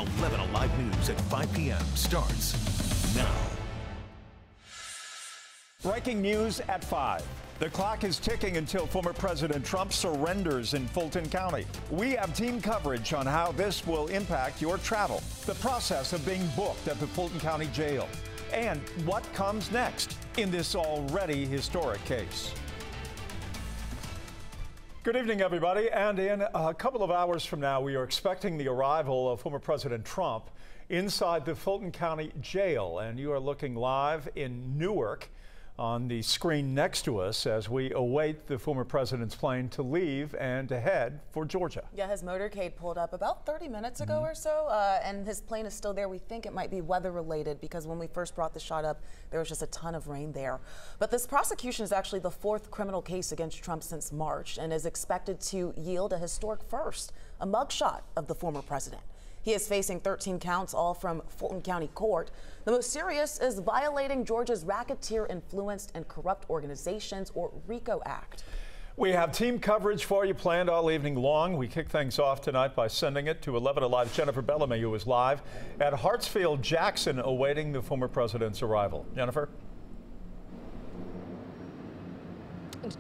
11 Alive News at 5 p.m. starts now. Breaking news at 5. The clock is ticking until former President Trump surrenders in Fulton County. We have team coverage on how this will impact your travel, the process of being booked at the Fulton County Jail, and what comes next in this already historic case. Good evening, everybody. And in a couple of hours from now, we are expecting the arrival of former President Trump inside the Fulton County Jail. And you are looking live in Newark on the screen next to us as we await the former president's plane to leave and to head for Georgia. Yeah, his motorcade pulled up about 30 minutes ago or so, and his plane is still there. We think it might be weather related because when we first brought the shot up, there was just a ton of rain there. But this prosecution is actually the fourth criminal case against Trump since March and is expected to yield a historic first, a mugshot of the former president. He is facing 13 counts, all from Fulton County Court. The most serious is violating Georgia's Racketeer Influenced and Corrupt Organizations, or RICO Act. We have team coverage for you planned all evening long. We kick things off tonight by sending it to 11 Alive Jennifer Bellamy, who is live at Hartsfield-Jackson awaiting the former president's arrival. Jennifer?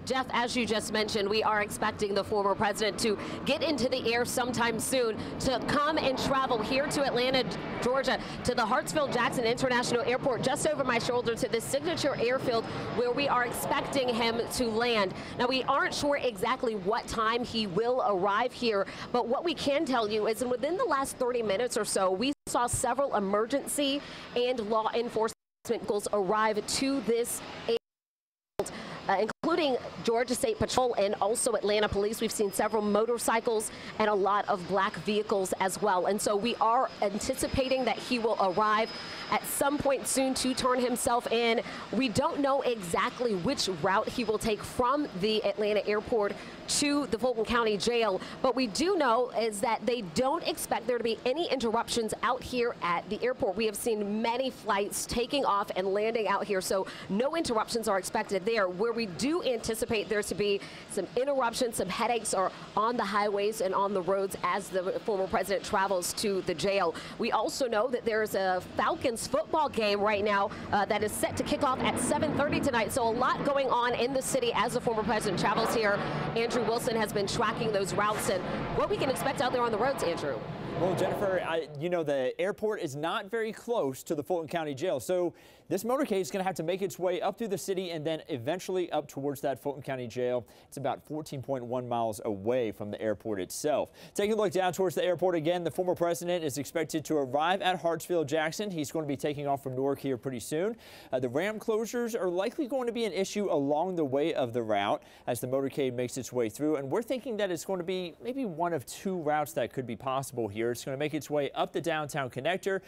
Jeff, as you just mentioned, we are expecting the former president to get into the air sometime soon to come and travel here to Atlanta, Georgia, to the Hartsfield-Jackson International Airport, just over my shoulder to the Signature Airfield, where we are expecting him to land. Now, we aren't sure exactly what time he will arrive here, but what we can tell you is within the last 30 minutes or so, we saw several emergency and law enforcement vehicles arrive to this airfield, including Georgia State Patrol and also Atlanta Police. We've seen several motorcycles and a lot of black vehicles as well. And so we are anticipating that he will arrive at some point soon to turn himself in. We don't know exactly which route he will take from the Atlanta airport to the Fulton County Jail, but we do know is that they don't expect there to be any interruptions out here at the airport. We have seen many flights taking off and landing out here, so no interruptions are expected there. Where we do anticipate there to be some interruptions, some headaches are on the highways and on the roads as the former president travels to the jail. We also know that there's a Falcons football game right now that is set to kick off at 7:30 tonight, so a lot going on in the city as the former president travels here. Andrew Wilson has been tracking those routes and what we can expect out there on the roads, Andrew. Well, Jennifer, you know, the airport is not very close to the Fulton County Jail, so this motorcade is going to have to make its way up through the city and then eventually up towards that Fulton County Jail. It's about 14.1 miles away from the airport itself. Taking a look down towards the airport again, the former president is expected to arrive at Hartsfield-Jackson. He's going to be taking off from Newark here pretty soon. The ramp closures are likely going to be an issue along the way of the route as the motorcade makes its way through, and we're thinking that it's going to be maybe one of two routes that could be possible here. It's going to make its way up the downtown connector,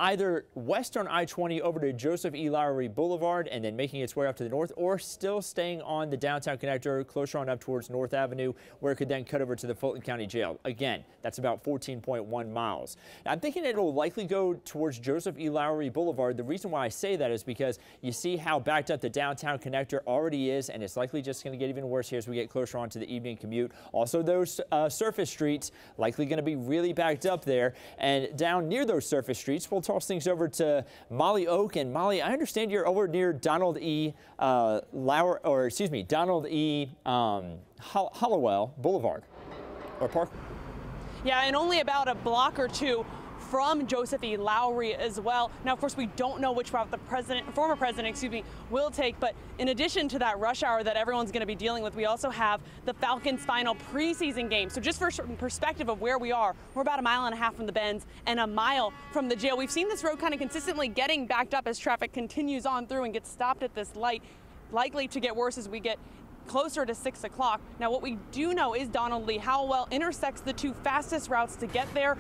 either west on I-20 over to Joseph E. Lowery Boulevard and then making its way up to the north, or still staying on the downtown connector closer on up towards North Avenue, where it could then cut over to the Fulton County Jail. Again, that's about 14.1 miles. Now, I'm thinking it'll likely go towards Joseph E. Lowery Boulevard. The reason why I say that is because you see how backed up the downtown connector already is, and it's likely just going to get even worse here as we get closer on to the evening commute. Also, those surface streets likely going to be really backed up there, and down near those surface streets, we'll toss things over to Molly Oak. And Molly, I understand you're over near Donald E. Hollowell Boulevard or Park. Yeah, and only about a block or two from Joseph E. Lowery as well. Now, of course, we don't know which route the former president, will take. But in addition to that rush hour that everyone's going to be dealing with, we also have the Falcons' final preseason game. So just for a certain perspective of where we are, we're about 1.5 miles from the Benz and 1 mile from the jail. We've seen this road kind of consistently getting backed up as traffic continues on through and gets stopped at this light, likely to get worse as we get closer to 6 o'clock. Now, what we do know is Donald Lee Howell intersects the two fastest routes to get there.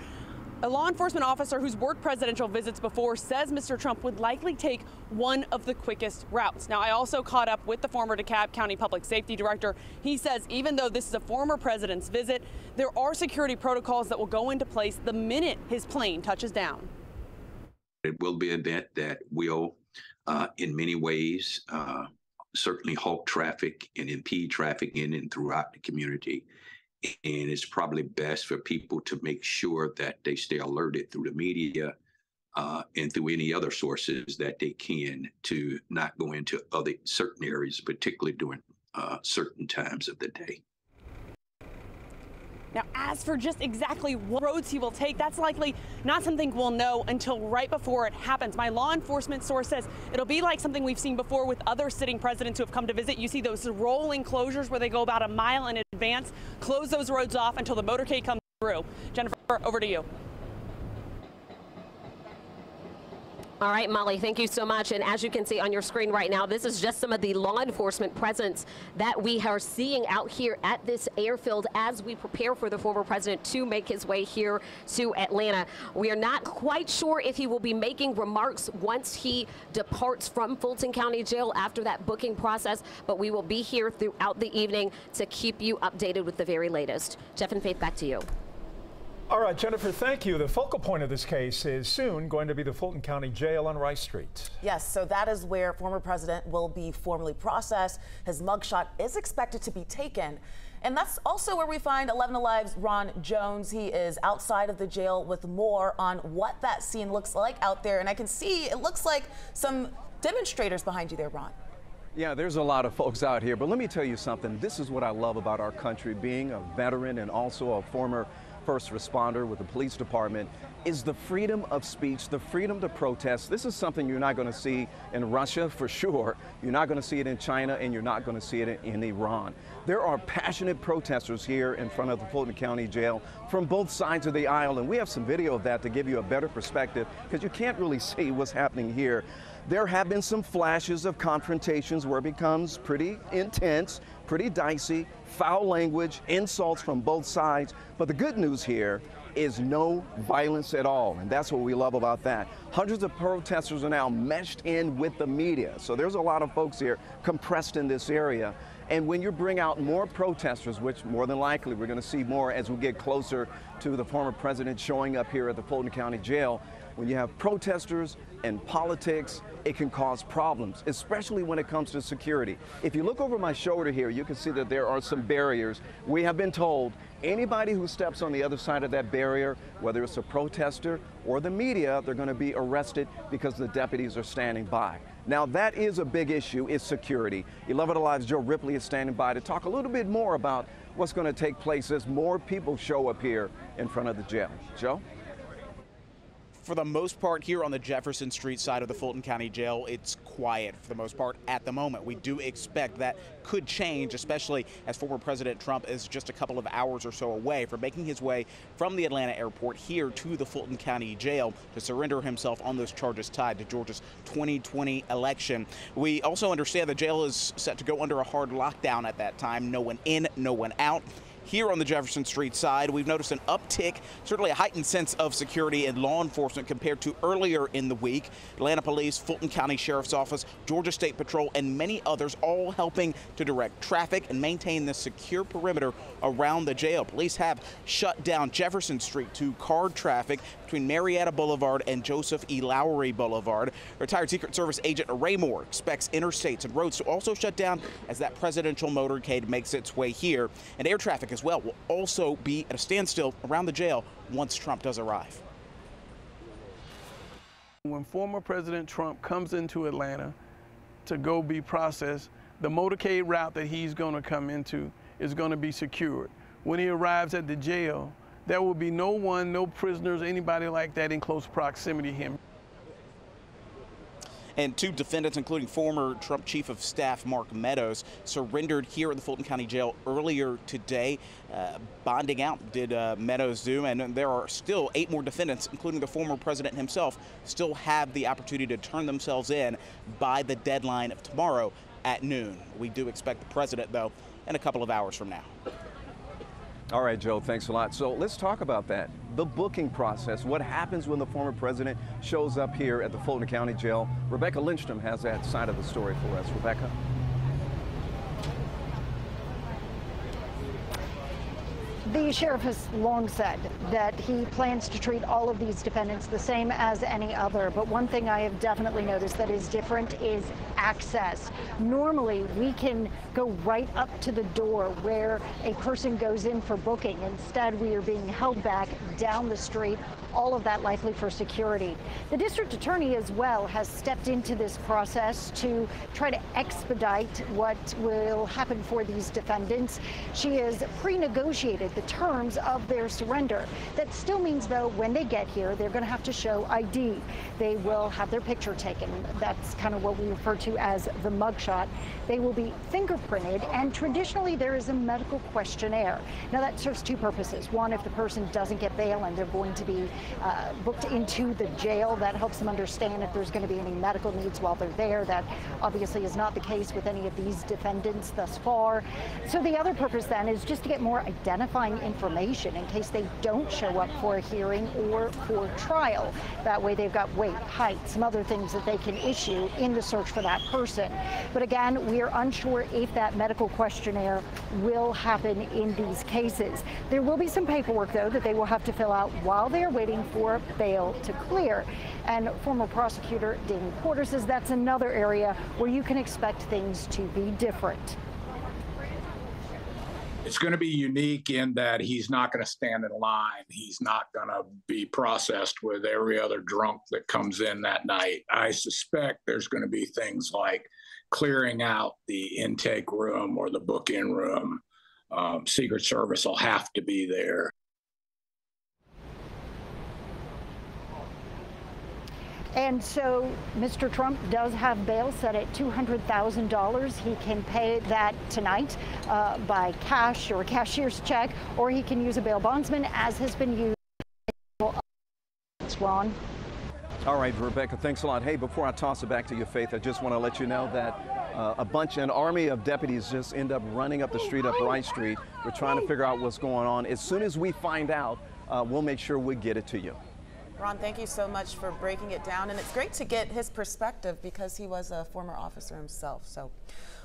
A law enforcement officer who's worked presidential visits before says Mr. Trump would likely take one of the quickest routes. Now, I also caught up with the former DeKalb County Public Safety Director. He says even though this is a former president's visit, there are security protocols that will go into place the minute his plane touches down. It will be an event that will, in many ways, certainly halt traffic and impede traffic in and throughout the community. And it's probably best for people to make sure that they stay alerted through the media and through any other sources that they can, to not go into other certain areas, particularly during certain times of the day. Now, as for just exactly what roads he will take, that's likely not something we'll know until right before it happens. My law enforcement source says it'll be like something we've seen before with other sitting presidents who have come to visit. You see those rolling closures where they go about a mile in advance, close those roads off until the motorcade comes through. Jennifer, over to you. All right, Molly, thank you so much. And as you can see on your screen right now, this is just some of the law enforcement presence that we are seeing out here at this airfield as we prepare for the former president to make his way here to Atlanta. We are not quite sure if he will be making remarks once he departs from Fulton County Jail after that booking process, but we will be here throughout the evening to keep you updated with the very latest. Jeff and Faith, back to you. All right, Jennifer, thank you. The focal point of this case is soon going to be the Fulton County Jail on Rice Street. Yes, so that is where former president will be formally processed. His mugshot is expected to be taken. And that's also where we find 11 Alive's Ron Jones. He is outside of the jail with more on what that scene looks like out there. And I can see it looks like some demonstrators behind you there, Ron. Yeah, there's a lot of folks out here, but let me tell you something. This is what I love about our country, being a veteran and also a former first responder with the police department, is the freedom of speech, the freedom to protest. This is something you're not going to see in Russia for sure. You're not going to see it in China, and you're not going to see it in Iran. There are passionate protesters here in front of the Fulton County Jail from both sides of the aisle, and we have some video of that to give you a better perspective, because you can't really see what's happening here. There have been some flashes of confrontations where it becomes pretty intense, pretty dicey, foul language, insults from both sides. But the good news here is no violence at all, and that's what we love about that. Hundreds of protesters are now meshed in with the media, so there's a lot of folks here compressed in this area. And when you bring out more protesters, which more than likely we're going to see more as we get closer to the former president showing up here at the Fulton County Jail, when you have protesters and politics, it can cause problems, especially when it comes to security. If you look over my shoulder here, you can see that there are some barriers. We have been told anybody who steps on the other side of that barrier, whether it's a protester or the media, they're going to be arrested because the deputies are standing by. Now, that is a big issue, is security. 11 Alive's Joe Ripley is standing by to talk a little bit more about what's going to take place as more people show up here in front of the jail. Joe? For the most part here on the Jefferson Street side of the Fulton County Jail, it's quiet for the most part at the moment. We do expect that could change, especially as former President Trump is just a couple of hours or so away from making his way from the Atlanta airport here to the Fulton County Jail to surrender himself on those charges tied to Georgia's 2020 election. We also understand the jail is set to go under a hard lockdown at that time. No one in, no one out. Here on the Jefferson Street side, we've noticed an uptick, certainly a heightened sense of security and law enforcement compared to earlier in the week. Atlanta Police, Fulton County Sheriff's Office, Georgia State Patrol, and many others all helping to direct traffic and maintain the secure perimeter around the jail. Police have shut down Jefferson Street to car traffic between Marietta Boulevard and Joseph E. Lowry Boulevard. Retired Secret Service Agent Ray Moore expects interstates and roads to also shut down as that presidential motorcade makes its way here. And air traffic as well will also be at a standstill around the jail once Trump does arrive. When former President Trump comes into Atlanta to go be processed, the motorcade route that he's going to come into is going to be secured. When he arrives at the jail, there will be no one, no prisoners, anybody like that in close proximity to him. And two defendants, including former Trump Chief of Staff Mark Meadows, surrendered here at the Fulton County Jail earlier today. Bonding out did Meadows do, and there are still 8 more defendants, including the former president himself, still have the opportunity to turn themselves in by the deadline of tomorrow at noon. We do expect the president, though, in a couple of hours from now. All right, Joe, thanks a lot. So let's talk about that. The booking process, what happens when the former president shows up here at the Fulton County Jail. Rebecca Lindstrom has that side of the story for us. Rebecca? The sheriff has long said that he plans to treat all of these defendants the same as any other. But one thing I have definitely noticed that is different is access. Normally, we can go right up to the door where a person goes in for booking. Instead, we are being held back down the street. All of that likely for security. The district attorney as well has stepped into this process to try to expedite what will happen for these defendants. She has pre-negotiated the terms of their surrender. That still means, though, when they get here, they're going to have to show ID. They will have their picture taken. That's kind of what we refer to as the mugshot. They will be fingerprinted, and traditionally there is a medical questionnaire. Now that serves two purposes. One, if the person doesn't get bail and they're going to be booked into the jail, that helps them understand if there's going to be any medical needs while they're there. That obviously is not the case with any of these defendants thus far. So the other purpose then is just to get more identifying information in case they don't show up for a hearing or for trial. That way they've got weight, height, some other things that they can issue in the search for that person. But again, we are unsure if that medical questionnaire will happen in these cases. There will be some paperwork, though, that they will have to fill out while they are waiting for bail to clear. And former prosecutor Damon Porter says that's another area where you can expect things to be different. It's going to be unique in that he's not going to stand in line. He's not going to be processed with every other drunk that comes in that night. I suspect there's going to be things like clearing out the intake room or the book-in room. Secret Service will have to be there. And so Mr. Trump does have bail set at $200,000. He can pay that tonight by cash or a cashier's check, or he can use a bail bondsman, as has been used. Ron. All right, Rebecca, thanks a lot. Hey, before I toss it back to you, Faith, I just want to let you know that an army of deputies just end up running up the street, up Wright Street. We're trying to figure out what's going on. As soon as we find out, we'll make sure we get it to you. Ron, thank you so much for breaking it down. And it's great to get his perspective because he was a former officer himself. So,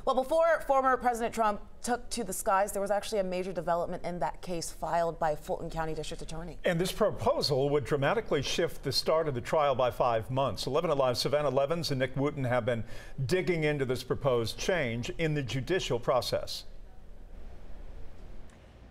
well, before former President Trump took to the skies, there was actually a major development in that case filed by Fulton County District Attorney. And this proposal would dramatically shift the start of the trial by 5 months. 11 Alive Savannah Levins and Nick Wooten have been digging into this proposed change in the judicial process.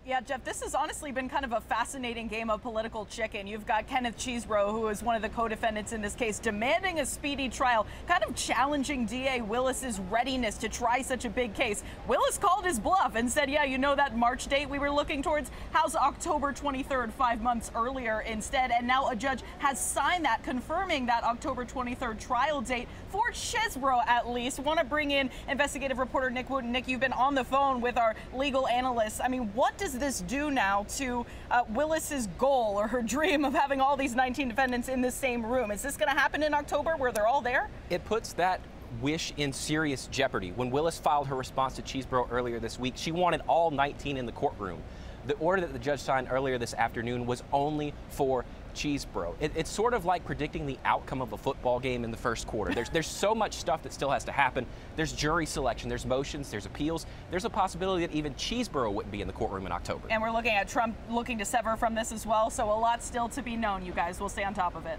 Yeah, Jeff, this has honestly been kind of a fascinating game of political chicken. You've got Kenneth Chesebro, who is one of the co-defendants in this case, demanding a speedy trial, kind of challenging DA Willis's readiness to try such a big case. Willis called his bluff and said, yeah, you know that March date we were looking towards? How's October 23rd, 5 months earlier instead? And now a judge has signed that, confirming that October 23rd trial date for Chesebro, at least. Want to bring in investigative reporter Nick Wooten. Nick, you've been on the phone with our legal analysts. I mean, what does this do now to Willis's goal or her dream of having all these 19 defendants in the same room? Is this going to happen in October where they're all there? It puts that wish in serious jeopardy. When Willis filed her response to Chesebro earlier this week, she wanted all 19 in the courtroom. The order that the judge signed earlier this afternoon was only for Chesebro. It's sort of like predicting the outcome of a football game in the first quarter. There's so much stuff that still has to happen. There's jury selection, there's motions, there's appeals. There's a possibility that even Chesebro wouldn't be in the courtroom in October. And we're looking at Trump looking to sever from this as well, so a lot still to be known, you guys. We'll stay on top of it.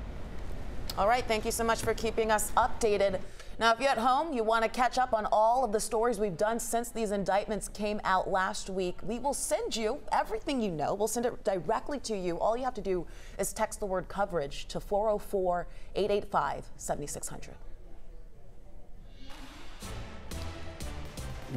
All right, thank you so much for keeping us updated. Now, if you're at home, you want to catch up on all of the stories we've done since these indictments came out last week, we will send you everything you know. We'll send it directly to you. All you have to do is text the word coverage to 404-885-7600.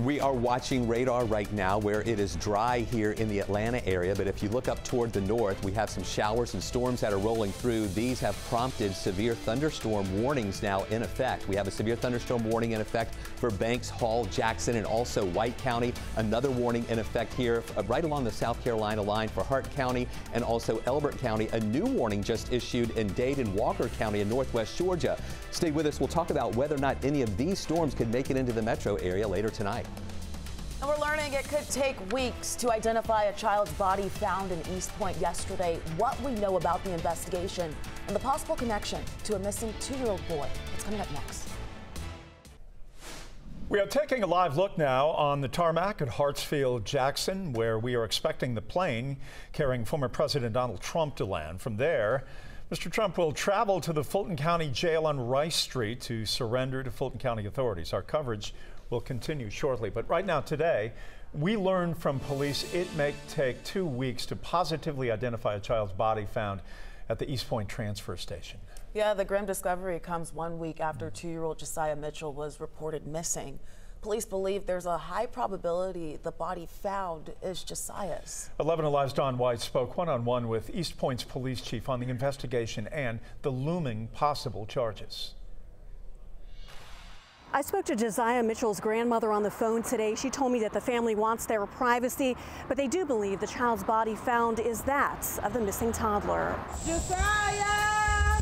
We are watching radar right now where it is dry here in the Atlanta area, but if you look up toward the north, we have some showers and storms that are rolling through. These have prompted severe thunderstorm warnings now in effect. We have a severe thunderstorm warning in effect for Banks, Hall, Jackson, and also White County. Another warning in effect here right along the South Carolina line for Hart County and also Elbert County. A new warning just issued in Dade and Walker County in northwest Georgia. Stay with us. We'll talk about whether or not any of these storms could make it into the metro area later tonight. And we're learning it could take weeks to identify a child's body found in East Point yesterday, what we know about the investigation, and the possible connection to a missing 2-year-old boy. It's coming up next. We are taking a live look now on the tarmac at Hartsfield-Jackson, where we are expecting the plane carrying former President Donald Trump to land. From there, Mr. Trump will travel to the Fulton County Jail on Rice Street to surrender to Fulton County authorities. Our coverage will continue shortly, but right now today, we learned from police it may take 2 weeks to positively identify a child's body found at the East Point transfer station. Yeah, the grim discovery comes 1 week after 2-year-old Josiah Mitchell was reported missing. Police believe there's a high probability the body found is Josiah's. 11 Alive's Don White spoke one-on-one with East Point's police chief on the investigation and the looming possible charges. I spoke to Josiah Mitchell's grandmother on the phone today. She told me that the family wants their privacy, but they do believe the child's body found is that of the missing toddler. Josiah!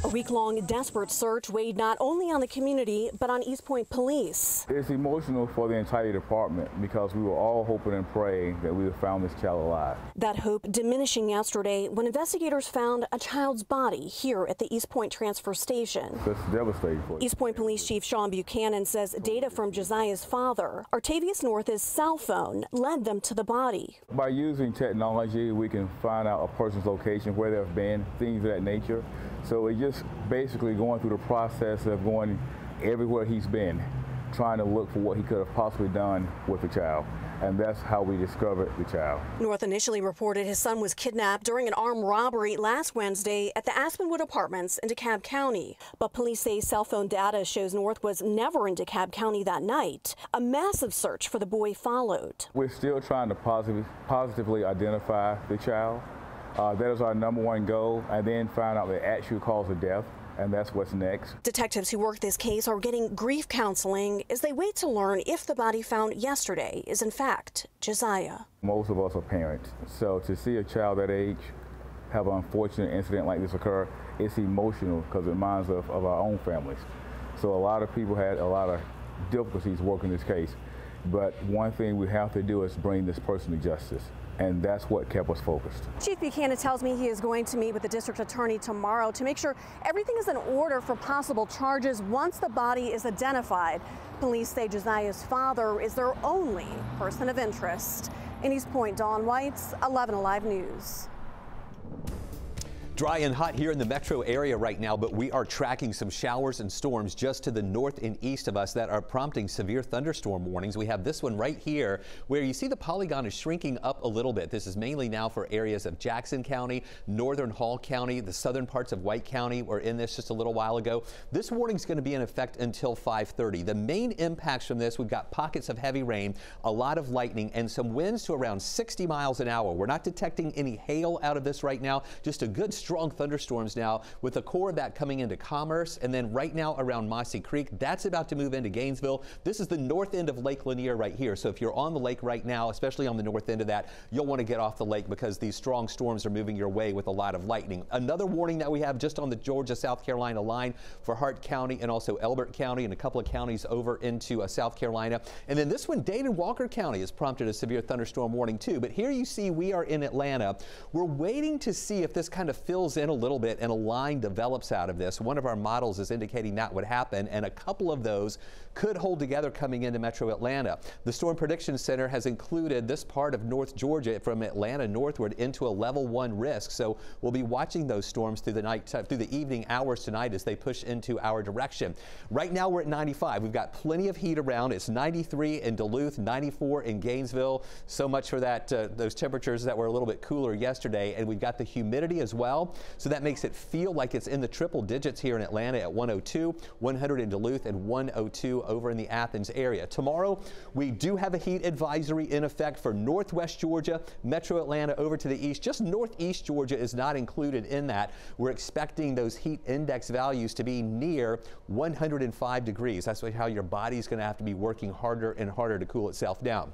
A week-long desperate search weighed not only on the community, but on East Point police. It's emotional for the entire department because we were all hoping and praying that we would have found this child alive. That hope diminishing yesterday when investigators found a child's body here at the East Point transfer station. That's devastating for you. East Point Police Chief Sean Buchanan says data from Josiah's father, Artavius North's cell phone, led them to the body. By using technology, we can find out a person's location, where they've been, things of that nature. So it's just basically going through the process of going everywhere he's been, trying to look for what he could have possibly done with the child. And that's how we discovered the child. North initially reported his son was kidnapped during an armed robbery last Wednesday at the Aspenwood Apartments in DeKalb County. But police say cell phone data shows North was never in DeKalb County that night. A massive search for the boy followed. We're still trying to positively identify the child. That is our #1 goal, and then find out the actual cause of death, and that's what's next. Detectives who work this case are getting grief counseling as they wait to learn if the body found yesterday is in fact Josiah. Most of us are parents, so to see a child that age have an unfortunate incident like this occur, it's emotional because it reminds us of our own families. So a lot of people had a lot of difficulties working this case, but one thing we have to do is bring this person to justice. And that's what kept us focused. Chief Buchanan tells me he is going to meet with the district attorney tomorrow to make sure everything is in order for possible charges once the body is identified. Police say Josiah's father is their only person of interest. In East Point, Dawn White's 11 Alive News. Dry and hot here in the metro area right now, but we are tracking some showers and storms just to the north and east of us that are prompting severe thunderstorm warnings. We have this one right here where you see the polygon is shrinking up a little bit. This is mainly now for areas of Jackson County, northern Hall County, the southern parts of White County were in this just a little while ago. This warning is going to be in effect until 5:30. The main impacts from this, we've got pockets of heavy rain, a lot of lightning, and some winds to around 60 miles an hour. We're not detecting any hail out of this right now, just a good strong thunderstorms now with a core of that coming into Commerce, and then right now around Mossy Creek. That's about to move into Gainesville. This is the north end of Lake Lanier right here. So if you're on the lake right now, especially on the north end of that, you'll want to get off the lake because these strong storms are moving your way with a lot of lightning. Another warning that we have just on the Georgia-South Carolina line for Hart County and also Elbert County and a couple of counties over into South Carolina. And then this one, Dade and Walker County has prompted a severe thunderstorm warning too. But here you see we are in Atlanta. We're waiting to see if this kind of fills in a little bit and a line develops out of this. One of our models is indicating that would happen, and a couple of those could hold together coming into metro Atlanta. The Storm Prediction Center has included this part of North Georgia from Atlanta northward into a level 1 risk. So we'll be watching those storms through the evening hours tonight as they push into our direction. Right now we're at 95. We've got plenty of heat around. It's 93 in Duluth, 94 in Gainesville. So much for that those temperatures that were a little bit cooler yesterday, and we've got the humidity as well. So that makes it feel like it's in the triple digits here in Atlanta at 102, 100 in Duluth, and 102 over in the Athens area. Tomorrow, we do have a heat advisory in effect for northwest Georgia, metro Atlanta over to the east. Just northeast Georgia is not included in that. We're expecting those heat index values to be near 105 degrees. That's how your body's going to have to be working harder and harder to cool itself down.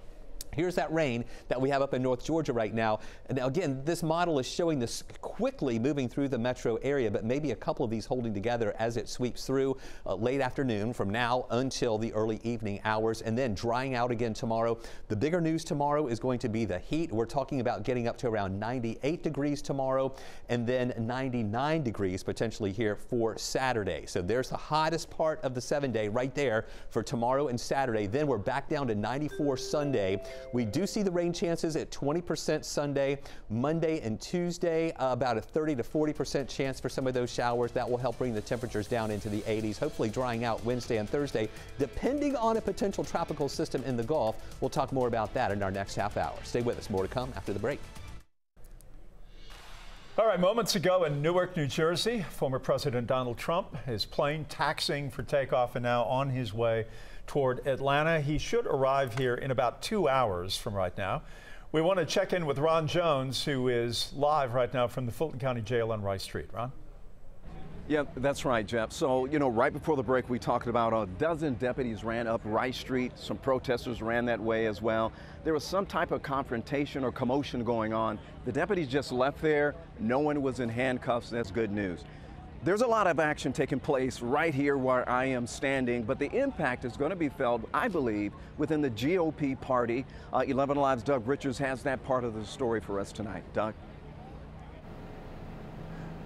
Here's that rain that we have up in North Georgia right now. And again, this model is showing this quickly moving through the metro area, but maybe a couple of these holding together as it sweeps through late afternoon from now until the early evening hours, and then drying out again tomorrow. The bigger news tomorrow is going to be the heat. We're talking about getting up to around 98 degrees tomorrow, and then 99 degrees potentially here for Saturday. So there's the hottest part of the 7-day right there for tomorrow and Saturday. Then we're back down to 94 Sunday. We do see the rain chances at 20% Sunday, Monday and Tuesday, about a 30 to 40% chance for some of those showers. That will help bring the temperatures down into the 80s, hopefully drying out Wednesday and Thursday, depending on a potential tropical system in the Gulf. We'll talk more about that in our next half hour. Stay with us. More to come after the break. All right, moments ago in Newark, New Jersey, former President Donald Trump, his plane taxiing for takeoff and now on his way toward Atlanta. He should arrive here in about 2 hours from right now. We want to check in with Ron Jones, who is live right now from the Fulton County Jail on Rice Street. Ron? Yeah, that's right, Jeff. So, right before the break, we talked about a dozen deputies ran up Rice Street. Some protesters ran that way as well. There was some type of confrontation or commotion going on. The deputies just left there. No one was in handcuffs. That's good news. There's a lot of action taking place right here where I am standing, but the impact is going to be felt, I believe, within the GOP party. 11 Alive's Doug Richards has that part of the story for us tonight. Doug?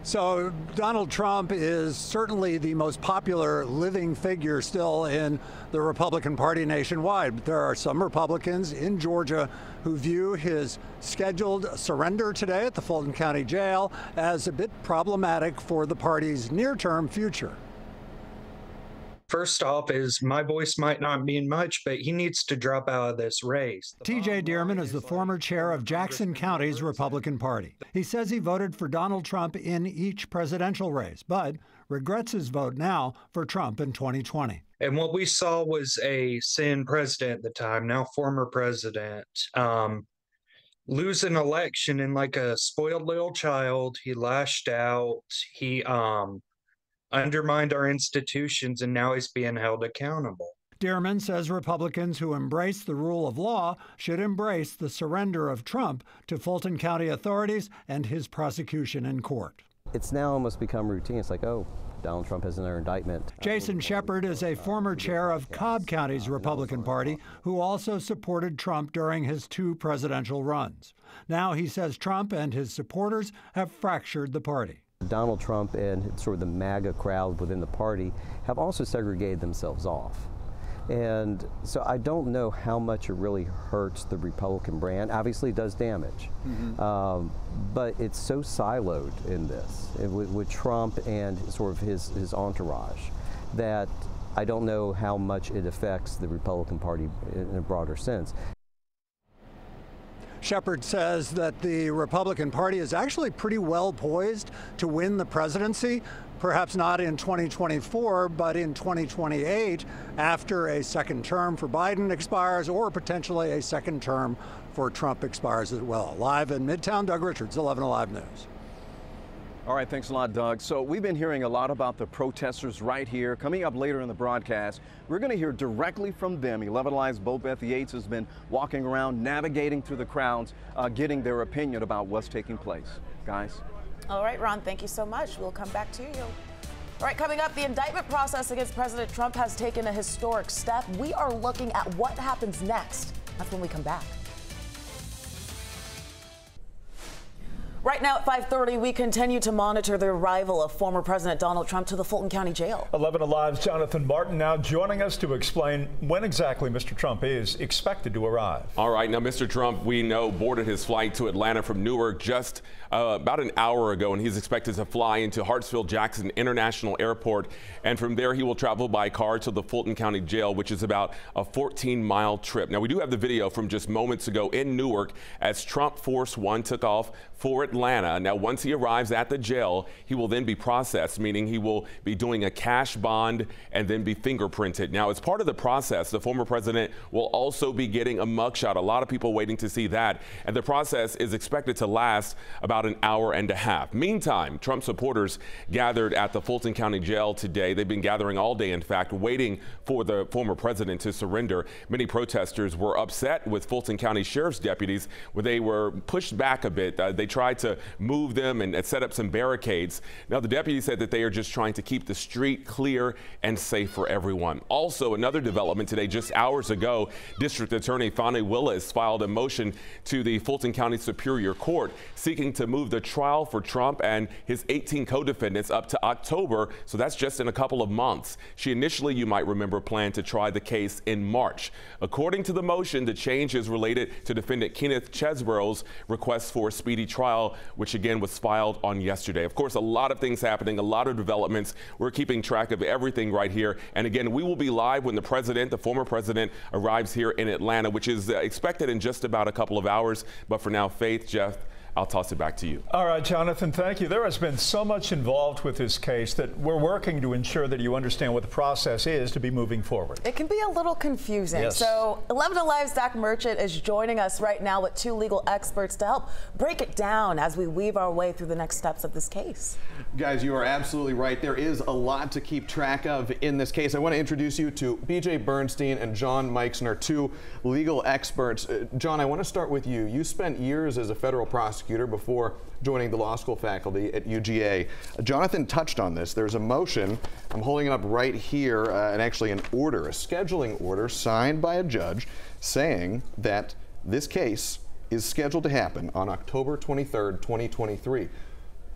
So Donald Trump is certainly the most popular living figure still in the Republican Party nationwide. There are some Republicans in Georgia who view his scheduled surrender today at the Fulton County Jail as a bit problematic for the party's near-term future. First off is my voice might not mean much, but he needs to drop out of this race. T.J. Dearman is the former chair of Jackson County's Republican Party. He says he voted for Donald Trump in each presidential race, but regrets his vote now for Trump in 2020. And what we saw was a sitting president at the time, now former president, lose an election, and like a spoiled little child, he lashed out. He undermined our institutions, and now he's being held accountable. Dearman says Republicans who embrace the rule of law should embrace the surrender of Trump to Fulton County authorities and his prosecution in court. It's now almost become routine. It's like, oh, Donald Trump has another indictment. Jason Shepard is a former chair of Cobb County's Republican Party who also supported Trump during his 2 presidential runs. Now he says Trump and his supporters have fractured the party. Donald Trump and sort of the MAGA crowd within the party have also segregated themselves off. And so I don't know how much it really hurts the Republican brand. Obviously it does damage, but it's so siloed in this with Trump and sort of his entourage that I don't know how much it affects the Republican Party in a broader sense. Shepard says that the Republican Party is actually pretty well poised to win the presidency, perhaps not in 2024, but in 2028, after a second term for Biden expires or potentially a second term for Trump expires as well. Live in Midtown, Doug Richards, 11 Alive News. All right, thanks a lot, Doug. So we've been hearing a lot about the protesters right here. Coming up later in the broadcast, we're going to hear directly from them. 11 Alive's Bo Beth Yates has been walking around, navigating through the crowds, getting their opinion about what's taking place. Guys? All right, Ron, thank you so much. We'll come back to you. All right, coming up, the indictment process against President Trump has taken a historic step. We are looking at what happens next. That's when we come back. Right now at 5:30, we continue to monitor the arrival of former President Donald Trump to the Fulton County Jail. 11 Alive's Jonathan Martin now joining us to explain when exactly Mr. Trump is expected to arrive. All right, now Mr. Trump, we know, boarded his flight to Atlanta from Newark just about an hour ago, and he's expected to fly into Hartsfield-Jackson International Airport, and from there he will travel by car to the Fulton County Jail, which is about a 14-mile trip. Now, we do have the video from just moments ago in Newark as Trump Force One took off for Atlanta. Atlanta. Now, once he arrives at the jail, he will then be processed, meaning he will be doing a cash bond and then be fingerprinted. Now, as part of the process, the former president will also be getting a mugshot. A lot of people waiting to see that. And the process is expected to last about an hour and a half. Meantime, Trump supporters gathered at the Fulton County Jail today. They've been gathering all day, in fact, waiting for the former president to surrender. Many protesters were upset with Fulton County Sheriff's deputies where they were pushed back a bit. They tried to move them and set up some barricades. Now, the deputies said that they are just trying to keep the street clear and safe for everyone. Also, another development today, just hours ago, District Attorney Fani Willis filed a motion to the Fulton County Superior Court seeking to move the trial for Trump and his 18 co-defendants up to October, so that's just in a couple of months. She initially, you might remember, planned to try the case in March. According to the motion, the change is related to defendant Kenneth Chesebro's request for a speedy trial, which again was filed on yesterday. Of course, a lot of things happening, a lot of developments. We're keeping track of everything right here. And again, we will be live when the president, the former president, arrives here in Atlanta, which is expected in just about a couple of hours. But for now, Faith, Jeff, I'll toss it back to you. All right, Jonathan, thank you. There has been so much involved with this case that we're working to ensure that you understand what the process is to be moving forward. It can be a little confusing. Yes. So 11 Alive's Zach Merchant is joining us right now with two legal experts to help break it down as we weave our way through the next steps of this case. Guys, you are absolutely right. There is a lot to keep track of in this case. I want to introduce you to BJ Bernstein and John Meixner, two legal experts. John, I want to start with you. You spent years as a federal prosecutor before joining the law school faculty at UGA. Jonathan touched on this. There's a motion, I'm holding it up right here, and actually an order, a scheduling order signed by a judge saying that this case is scheduled to happen on October 23rd, 2023.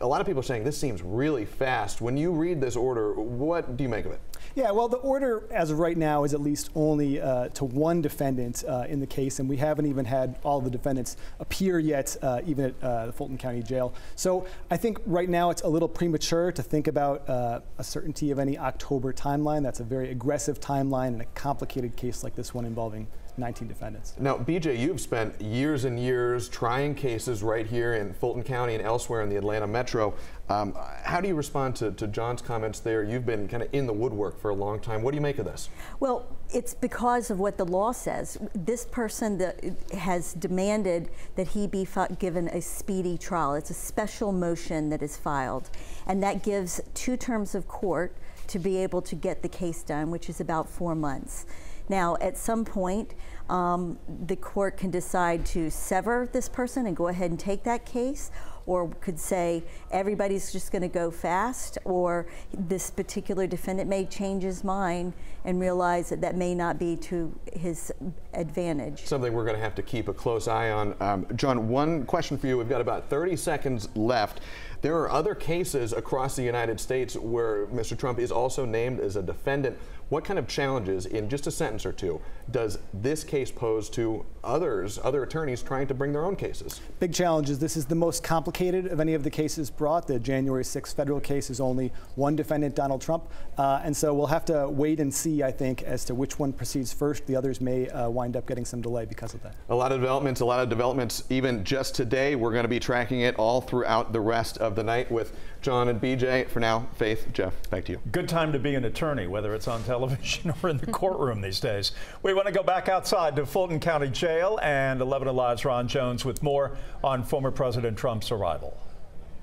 A lot of people are saying this seems really fast. When you read this order, what do you make of it? Yeah, well, the order as of right now is at least only to one defendant in the case, and we haven't even had all the defendants appear yet, even at the Fulton County Jail. So I think right now it's a little premature to think about a certainty of any October timeline. That's a very aggressive timeline in a complicated case like this one involving 19 defendants. Now, BJ, you've spent years and years trying cases right here in Fulton County and elsewhere in the Atlanta metro. How do you respond to John's comments there? You've been kind of in the woodwork for a long time. What do you make of this? Well, it's because of what the law says. This person that has demanded that he be given a speedy trial. It's a special motion that is filed, and that gives 2 terms of court to be able to get the case done, which is about 4 months. Now, at some point, the court can decide to sever this person and go ahead and take that case, or could say everybody's just going to go fast, or this particular defendant may change his mind and realize that that may not be to his advantage. Something we're going to have to keep a close eye on. John, one question for you. We've got about 30 seconds left. There are other cases across the United States where Mr. Trump is also named as a defendant. What kind of challenges, in just a sentence or two, does this case pose to other attorneys trying to bring their own cases? Big challenges. This is the most complicated of any of the cases brought. The January 6th federal case is only one defendant, Donald Trump. And so we'll have to wait and see, I think, as to which one proceeds first. The others may wind up getting some delay because of that. A lot of developments even just today. We're going to be tracking it all throughout the rest of the night with John and BJ. For now, Faith, Jeff, back to you. Good time to be an attorney, whether it's on television or in the courtroom these days. We want to go back outside to Fulton County Jail, and 11 Alive's Ron Jones with more on former President Trump's arrival.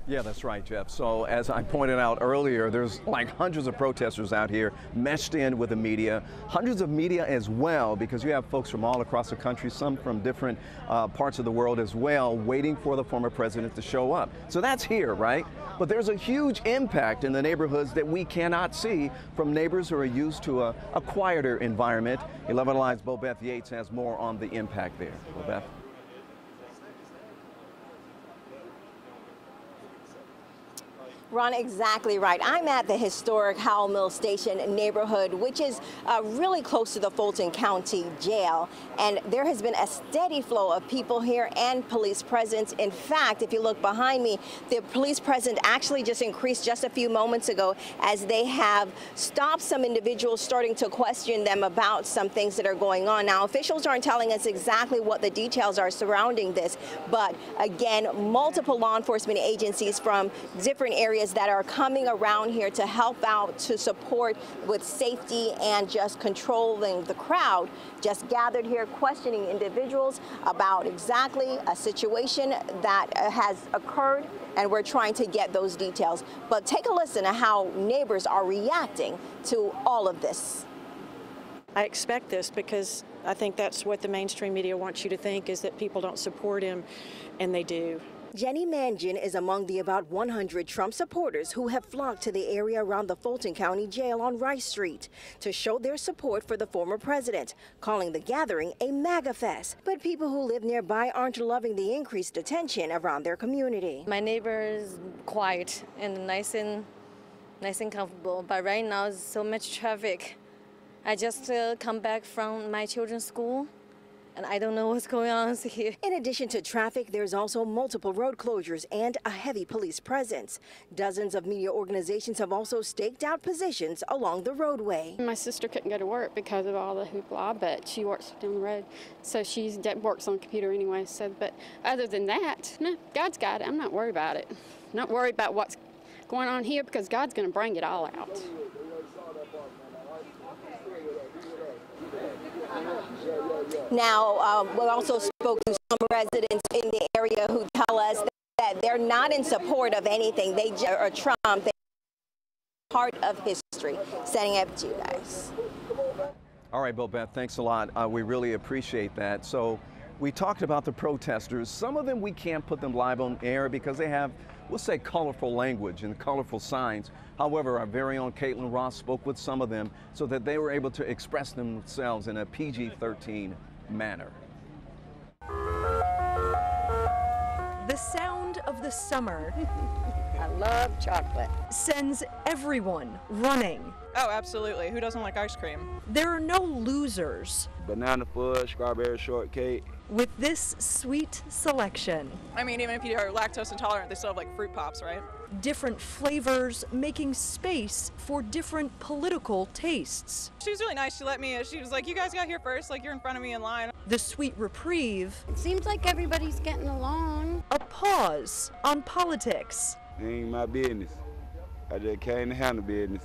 Yeah, that's right, Jeff. So as I pointed out earlier, there's like hundreds of protesters out here meshed in with the media, hundreds of media as well, because you have folks from all across the country, some from different parts of the world as well, waiting for the former president to show up. So that's here, right? But there's a huge impact in the neighborhoods that we cannot see from neighbors who are used to a quieter environment. 11 Alive's Bobeth Yates has more on the impact there. Bobeth. Ron, exactly right. I'm at the historic Howell Mill Station neighborhood, which is really close to the Fulton County Jail. And there has been a steady flow of people here and police presence. In fact, if you look behind me, the police presence actually just increased just a few moments ago as they have stopped some individuals, starting to question them about some things that are going on. Now, officials aren't telling us exactly what the details are surrounding this, but again, multiple law enforcement agencies from different areas that are coming around here to help out, to support with safety and just controlling the crowd, just gathered here questioning individuals about exactly a situation that has occurred, and we're trying to get those details. But take a listen to how neighbors are reacting to all of this. I expect this because I think that's what the mainstream media wants you to think, is that people don't support him, and they do. Jenny Mangin is among the about 100 Trump supporters who have flocked to the area around the Fulton County Jail on Rice Street to show their support for the former president, calling the gathering a MAGA fest. But people who live nearby aren't loving the increased attention around their community. My neighbor is quiet and nice and comfortable, but right now there's so much traffic. I just come back from my children's school, and I don't know what's going on here. In addition to traffic, there's also multiple road closures and a heavy police presence. Dozens of media organizations have also staked out positions along the roadway. My sister couldn't go to work because of all the hoopla, but she works down the road, so she works on a computer anyway. So, but other than that, no, God's got it. I'm not worried about it. Not worried about what's going on here because God's going to bring it all out. Now, we also spoke to some residents in the area who tell us that they're not in support of anything. They are Trump. They're part of history. Sending it to you guys. All right, Bill Beth, thanks a lot. We really appreciate that. So we talked about the protesters. Some of them we can't put them live on air because they have, we'll say, colorful language and colorful signs. However, our very own Caitlin Ross spoke with some of them so that they were able to express themselves in a PG-13 manner. The sound of the summer. I love chocolate. Sends everyone running. Oh, absolutely. Who doesn't like ice cream? There are no losers. Banana fudge, strawberry shortcake. With this sweet selection. I mean, even if you are lactose intolerant, they still have like fruit pops, right? Different flavors, making space for different political tastes. She was really nice. She let me, she was like, you guys got here first, like you're in front of me in line. The sweet reprieve. It seems like everybody's getting along. A pause on politics. It ain't my business. I just came to handle business.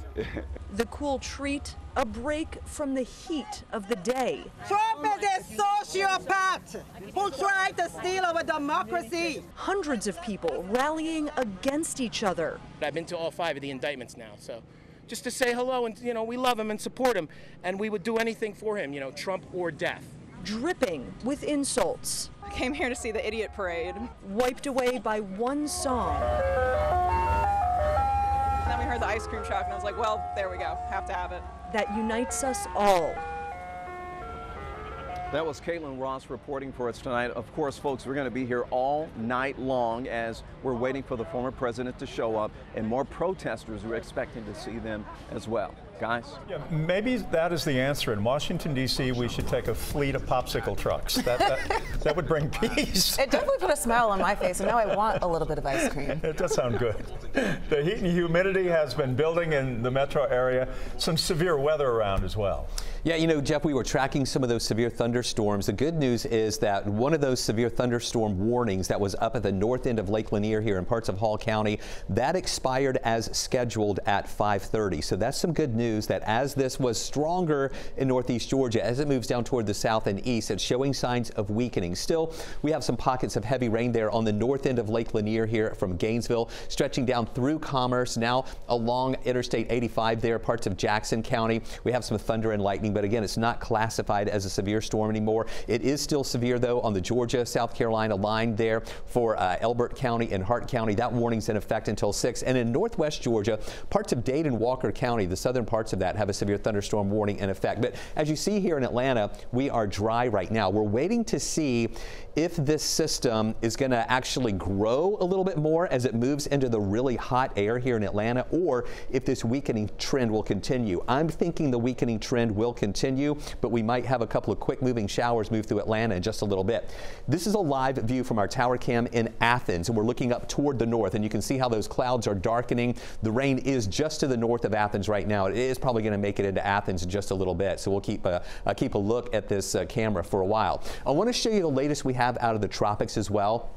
The cool treat, a break from the heat of the day. Trump is a sociopath who tried to steal our democracy. Hundreds of people rallying against each other. I've been to all 5 of the indictments now, so just to say hello and, you know, we love him and support him, and we would do anything for him, you know, Trump or death. Dripping with insults. I came here to see the idiot parade. Wiped away by one song. Then we heard the ice cream truck, and I was like, well, there we go. Have to have it. That unites us all. That was Caitlin Ross reporting for us tonight. Of course, folks, we're going to be here all night long as we're waiting for the former president to show up, and more protesters are expecting to see them as well. Guys? Yeah, maybe that is the answer. In Washington, D.C., we should take a fleet of popsicle trucks. That would bring peace. It definitely put a smile on my face, and now I want a little bit of ice cream. It does sound good. The heat and humidity has been building in the metro area. Some severe weather around as well. Yeah, you know, Jeff, we were tracking some of those severe thunderstorms. The good news is that one of those severe thunderstorm warnings that was up at the north end of Lake Lanier here in parts of Hall County, that expired as scheduled at 5:30. So that's some good news that as this was stronger in northeast Georgia, as it moves down toward the south and east, it's showing signs of weakening. Still, we have some pockets of heavy rain there on the north end of Lake Lanier here from Gainesville, stretching down through Commerce, now along Interstate 85 there, parts of Jackson County. We have some thunder and lightning, but again, it's not classified as a severe storm anymore. It is still severe, though, on the Georgia-South Carolina line there for Elbert County and Hart County. That warning's in effect until 6. And in northwest Georgia, parts of Dade and Walker County, the southern part parts of that have a severe thunderstorm warning in effect. But as you see here in Atlanta, we are dry right now. We're waiting to see if this system is going to actually grow a little bit more as it moves into the really hot air here in Atlanta, or if this weakening trend will continue. I'm thinking the weakening trend will continue, but we might have a couple of quick moving showers move through Atlanta in just a little bit. This is a live view from our tower cam in Athens, and we're looking up toward the north, and you can see how those clouds are darkening. The rain is just to the north of Athens right now. It is probably going to make it into Athens in just a little bit, so we'll keep a look at this camera for a while. I want to show you the latest we have out of the tropics as well.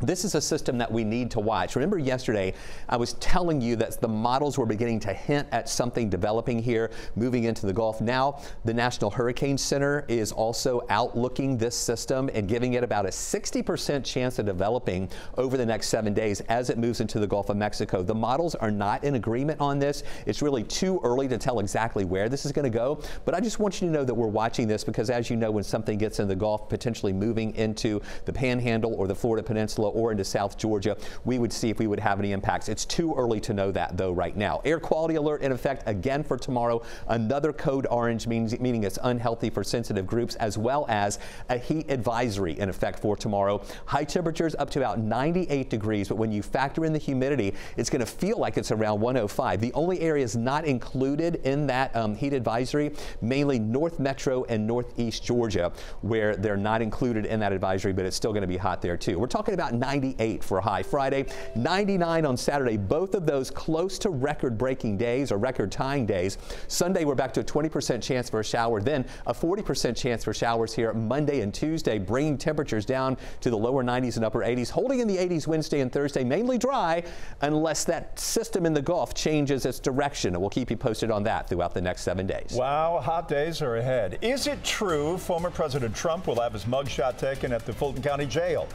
This is a system that we need to watch. Remember yesterday, I was telling you that the models were beginning to hint at something developing here, moving into the Gulf. Now, the National Hurricane Center is also outlooking this system and giving it about a 60% chance of developing over the next 7 days as it moves into the Gulf of Mexico. The models are not in agreement on this. It's really too early to tell exactly where this is going to go, but I just want you to know that we're watching this because, as you know, when something gets in the Gulf, potentially moving into the Panhandle or the Florida Peninsula or into South Georgia, we would see if we would have any impacts. It's too early to know that, though, right now. Air quality alert in effect again for tomorrow. Another code orange, meaning it's unhealthy for sensitive groups, as well as a heat advisory in effect for tomorrow. High temperatures up to about 98 degrees, but when you factor in the humidity, it's going to feel like it's around 105. The only areas not included in that heat advisory, mainly North Metro and Northeast Georgia, where they're not included in that advisory, but it's still going to be hot there, too. We're talking about 98 for a high Friday, 99 on Saturday, both of those close to record-breaking days or record-tying days. Sunday, we're back to a 20% chance for a shower, then a 40% chance for showers here Monday and Tuesday, bringing temperatures down to the lower 90s and upper 80s, holding in the 80s Wednesday and Thursday, mainly dry, unless that system in the Gulf changes its direction. And we'll keep you posted on that throughout the next 7 days. Wow, hot days are ahead. Is it true former President Trump will have his mugshot taken at the Fulton County Jail?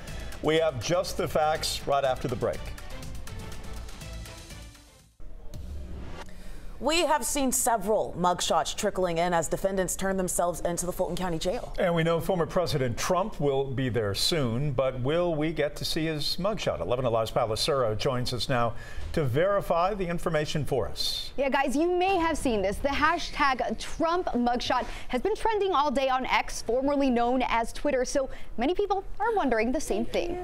We have just the facts right after the break. We have seen several mugshots trickling in as defendants turn themselves into the Fulton County Jail. And we know former President Trump will be there soon, but will we get to see his mugshot? 11 Alive's Palacero joins us now to verify the information for us. Yeah, guys, you may have seen this. The hashtag Trump mugshot has been trending all day on X, formerly known as Twitter, so many people are wondering the same thing.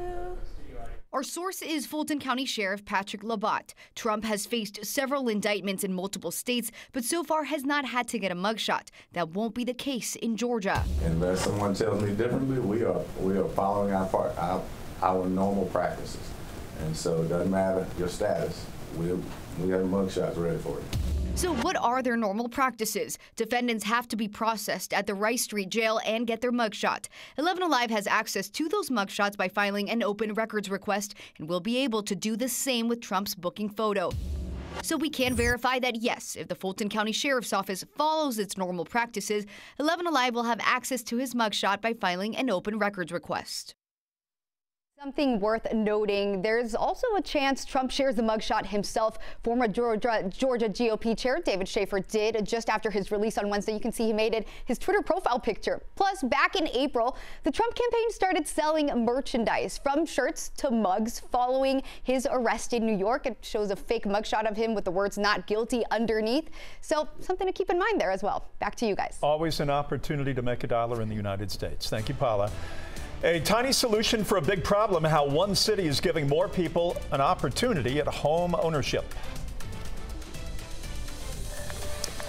Our source is Fulton County Sheriff Patrick Labatt. Trump has faced several indictments in multiple states, but so far has not had to get a mugshot. That won't be the case in Georgia. Unless someone tells me differently, we are following our normal practices. And so it doesn't matter your status. We have mugshots ready for you. So what are their normal practices? Defendants have to be processed at the Rice Street Jail and get their mugshot. 11 Alive has access to those mugshots by filing an open records request and will be able to do the same with Trump's booking photo. So we can verify that, yes, if the Fulton County Sheriff's Office follows its normal practices, 11 Alive will have access to his mugshot by filing an open records request. Something worth noting, there's also a chance Trump shares the mugshot himself. Former Georgia GOP Chair David Schaefer did just after his release on Wednesday. You can see he made it his Twitter profile picture. Plus, back in April, the Trump campaign started selling merchandise, from shirts to mugs, following his arrest in New York. It shows a fake mugshot of him with the words "not guilty" underneath. So something to keep in mind there as well. Back to you guys. Always an opportunity to make a dollar in the United States. Thank you, Paula. A tiny solution for a big problem, how one city is giving more people an opportunity at home ownership.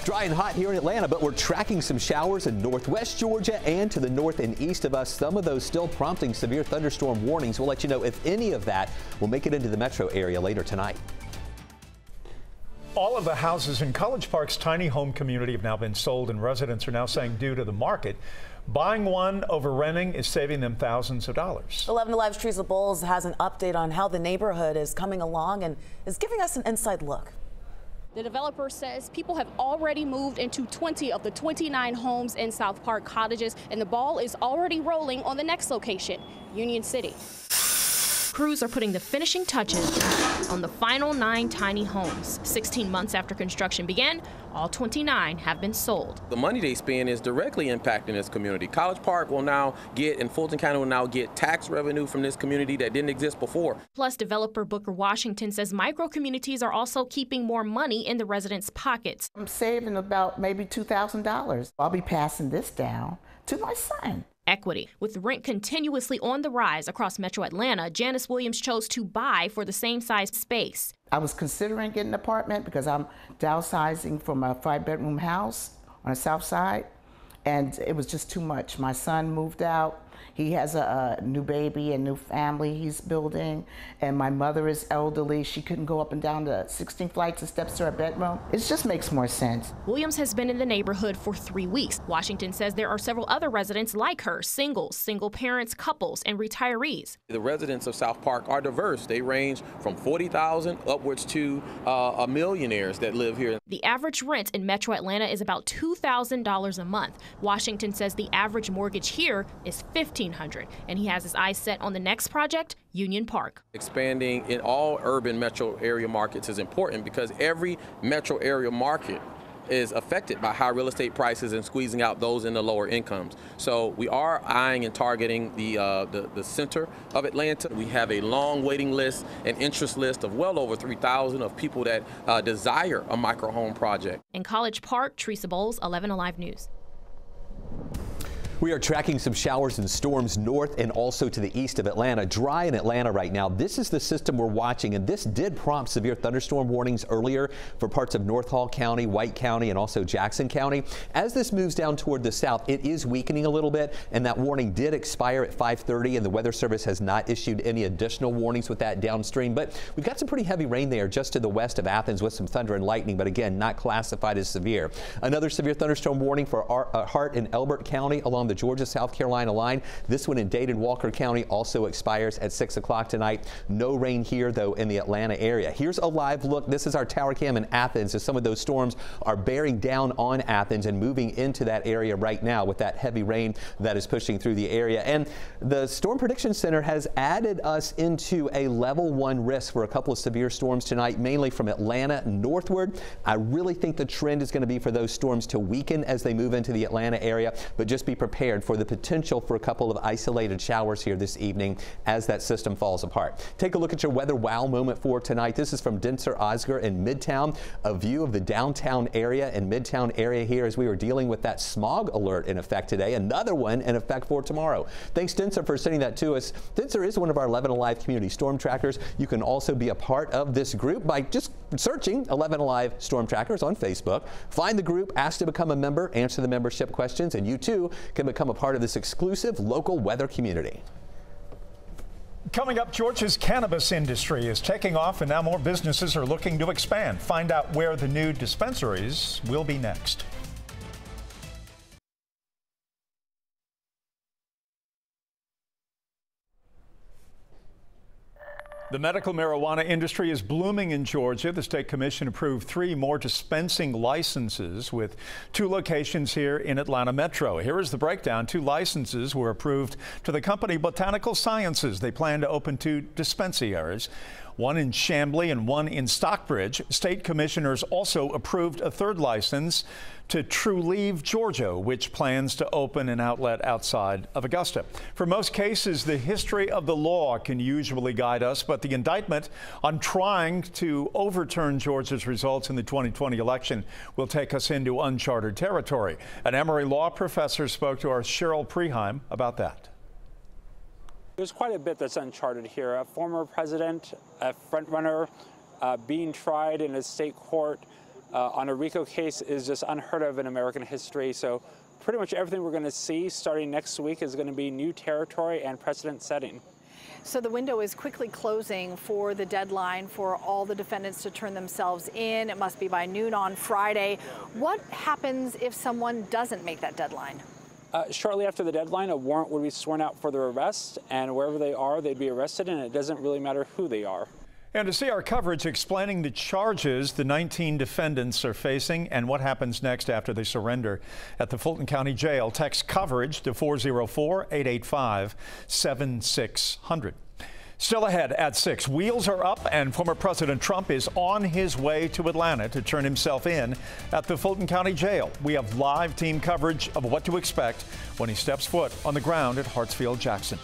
Dry and hot here in Atlanta, but we're tracking some showers in northwest Georgia and to the north and east of us. Some of those still prompting severe thunderstorm warnings. We'll let you know if any of that will make it into the metro area later tonight. All of the houses in College Park's tiny home community have now been sold, and residents are now saying due to the market, buying one over renting is saving them thousands of dollars. 11 Alive's Teresa Bowles has an update on how the neighborhood is coming along and is giving us an inside look. The developer says people have already moved into 20 of the 29 homes in South Park Cottages, and the ball is already rolling on the next location, Union City. Crews are putting the finishing touches on the final 9 tiny homes. 16 months after construction began, all 29 have been sold. The money they spend is directly impacting this community. College Park will now get, and Fulton County will now get tax revenue from this community that didn't exist before. Plus, developer Booker Washington says micro-communities are also keeping more money in the residents' pockets. I'm saving about maybe $2,000. I'll be passing this down to my son. Equity. With rent continuously on the rise across Metro Atlanta, Janice Williams chose to buy for the same size space. I was considering getting an apartment because I'm downsizing from a 5-bedroom house on the south side, and it was just too much. My son moved out. He has a new baby, a new family he's building, and my mother is elderly. She couldn't go up and down the 16 flights of steps to her bedroom. It just makes more sense. Williams has been in the neighborhood for 3 weeks. Washington says there are several other residents like her, singles, single parents, couples, and retirees. The residents of South Park are diverse. They range from 40,000 upwards to millionaires that live here. The average rent in Metro Atlanta is about $2,000 a month. Washington says the average mortgage here is $1,500, and he has his eyes set on the next project, Union Park. Expanding in all urban metro area markets is important because every metro area market is affected by high real estate prices and squeezing out those in the lower incomes. So we are eyeing and targeting the center of Atlanta. We have a long waiting list and interest list of well over 3,000 of people that desire a micro home project. In College Park, Teresa Bowles, 11 Alive News. We are tracking some showers and storms north and also to the east of Atlanta. Dry in Atlanta right now. This is the system we're watching, and this did prompt severe thunderstorm warnings earlier for parts of North Hall County, White County, and also Jackson County. As this moves down toward the south, it is weakening a little bit, and that warning did expire at 5:30, and the Weather Service has not issued any additional warnings with that downstream. But we've got some pretty heavy rain there just to the west of Athens with some thunder and lightning, but again, not classified as severe. Another severe thunderstorm warning for Hart and Elbert County along the Georgia-South Carolina line. This one in Dade-Walker County also expires at 6 o'clock tonight. No rain here, though, in the Atlanta area. Here's a live look. This is our tower cam in Athens as some of those storms are bearing down on Athens and moving into that area right now with that heavy rain that is pushing through the area. And the Storm Prediction Center has added us into a level 1 risk for a couple of severe storms tonight, mainly from Atlanta northward. I really think the trend is going to be for those storms to weaken as they move into the Atlanta area, but just be prepared for the potential for a couple of isolated showers here this evening as that system falls apart. Take a look at your weather wow moment for tonight. This is from Denser Oscar in Midtown, a view of the downtown area and Midtown area here as we were dealing with that smog alert in effect today. Another one in effect for tomorrow. Thanks, Denser, for sending that to us. Denser is one of our 11 Alive community storm trackers. You can also be a part of this group by just searching 11 Alive Storm Trackers on Facebook. Find the group, ask to become a member, answer the membership questions, and you too can become a part of this exclusive local weather community. Coming up, Georgia's cannabis industry is taking off, and now more businesses are looking to expand. Find out where the new dispensaries will be next. The medical marijuana industry is blooming in Georgia. The state commission approved 3 more dispensing licenses with 2 locations here in Atlanta Metro. Here is the breakdown. 2 licenses were approved to the company Botanical Sciences. They plan to open 2 dispensaries, one in Chamblee and one in Stockbridge. State commissioners also approved a 3rd license to Trulieve, Georgia, which plans to open an outlet outside of Augusta. For most cases, the history of the law can usually guide us, but the indictment on trying to overturn Georgia's results in the 2020 election will take us into uncharted territory. An Emory law professor spoke to our Cheryl Preheim about that. There's quite a bit that's uncharted here. A former president, a frontrunner, being tried in a state court on a RICO case is just unheard of in American history. So pretty much everything we're going to see starting next week is going to be new territory and precedent setting. So the window is quickly closing for the deadline for all the defendants to turn themselves in. It must be by noon on Friday. What happens if someone doesn't make that deadline? Shortly after the deadline, a warrant would be sworn out for their arrest, and wherever they are, they'd be arrested, and it doesn't really matter who they are. And to see our coverage explaining the charges the 19 defendants are facing and what happens next after they surrender at the Fulton County Jail, text coverage to 404-885-7600. Still ahead at 6, wheels are up and former President Trump is on his way to Atlanta to turn himself in at the Fulton County Jail. We have live team coverage of what to expect when he steps foot on the ground at Hartsfield-Jackson.